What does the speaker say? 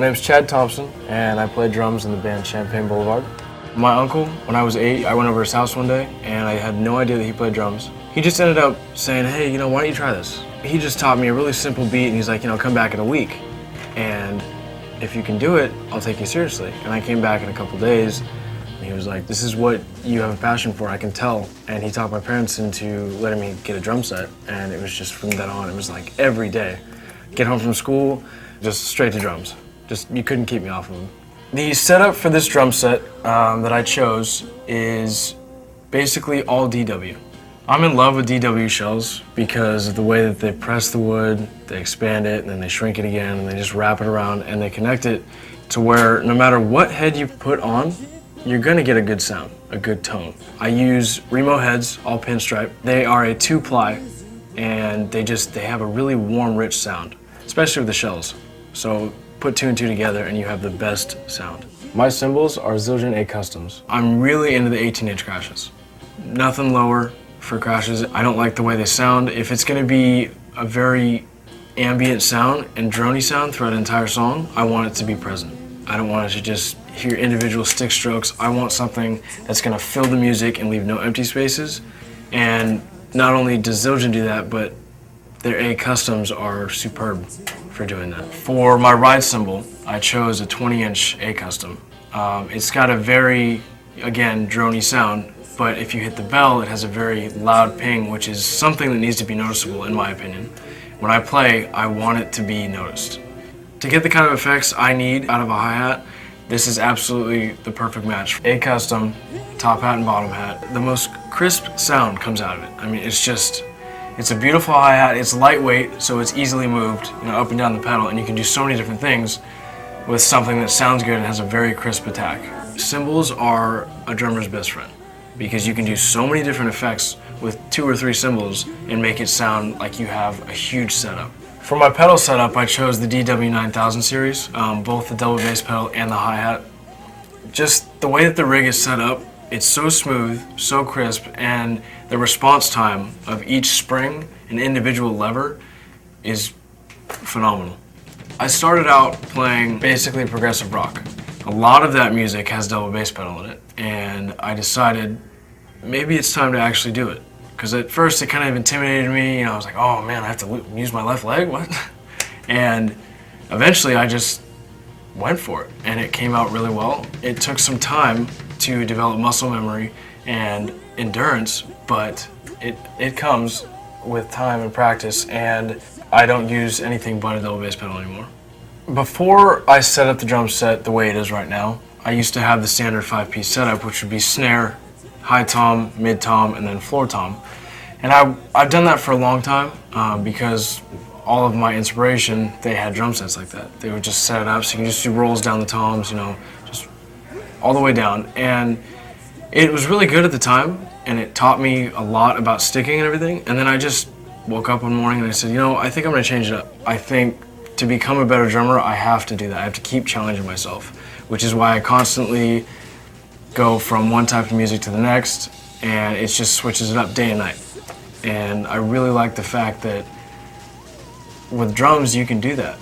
name's Chad Thompson, and I play drums in the band Champagne Boulevard. My uncle, when I was 8, I went over to his house one day, and I had no idea that he played drums. He just ended up saying, hey, why don't you try this? He just taught me a really simple beat, and he's like, come back in a week. And if you can do it, I'll take you seriously. And I came back in a couple days, and he was like, this is what you have a passion for, I can tell. And he talked my parents into letting me get a drum set, and it was just from then on, it was like every day. Get home from school, just straight to drums. You couldn't keep me off of them. The setup for this drum set that I chose is basically all DW. I'm in love with DW shells because of the way that they press the wood, they expand it, and then they shrink it again, and they just wrap it around, and they connect it to where no matter what head you put on, you're gonna get a good sound, a good tone. I use Remo heads, all pinstripe. They are a 2-ply, and they have a really warm, rich sound, especially with the shells. So put 2 and 2 together and you have the best sound. My cymbals are Zildjian A Customs. I'm really into the 18-inch crashes. Nothing lower for crashes. I don't like the way they sound. If it's gonna be a very ambient sound and droney sound throughout an entire song, I want it to be present. I don't want it to just hear individual stick strokes. I want something that's gonna fill the music and leave no empty spaces. And not only does Zildjian do that, but their A Customs are superb for doing that. For my ride cymbal, I chose a 20-inch A Custom. It's got a very, again, droney sound, but if you hit the bell, it has a very loud ping, which is something that needs to be noticeable, in my opinion. When I play, I want it to be noticed. To get the kind of effects I need out of a hi-hat, this is absolutely the perfect match. A Custom, top hat and bottom hat. The most crisp sound comes out of it. I mean, it's a beautiful hi-hat, it's lightweight, so it's easily moved, up and down the pedal, and you can do so many different things with something that sounds good and has a very crisp attack. Cymbals are a drummer's best friend because you can do so many different effects with 2 or 3 cymbals and make it sound like you have a huge setup. For my pedal setup, I chose the DW9000 series, both the double bass pedal and the hi-hat. Just the way that the rig is set up, it's so smooth, so crisp, and the response time of each spring and individual lever is phenomenal. I started out playing basically progressive rock. A lot of that music has double bass pedal in it, and I decided maybe it's time to actually do it. Because at first it kind of intimidated me, I was like, oh man, I have to use my left leg, what? And eventually I just went for it, and it came out really well. It took some time to develop muscle memory and endurance, but it comes with time and practice, and I don't use anything but a double bass pedal anymore. Before I set up the drum set the way it is right now, I used to have the standard 5-piece setup, which would be snare, high tom, mid tom, and then floor tom. And I've done that for a long time because all of my inspiration, they had drum sets like that. They would just set it up so you can just do rolls down the toms, just all the way down. And it was really good at the time, and it taught me a lot about sticking and everything. And then I just woke up one morning and I said, I think I'm gonna change it up. I think to become a better drummer, I have to do that. I have to keep challenging myself, which is why I constantly go from one type of music to the next, and it just switches it up day and night. And I really like the fact that with drums, you can do that.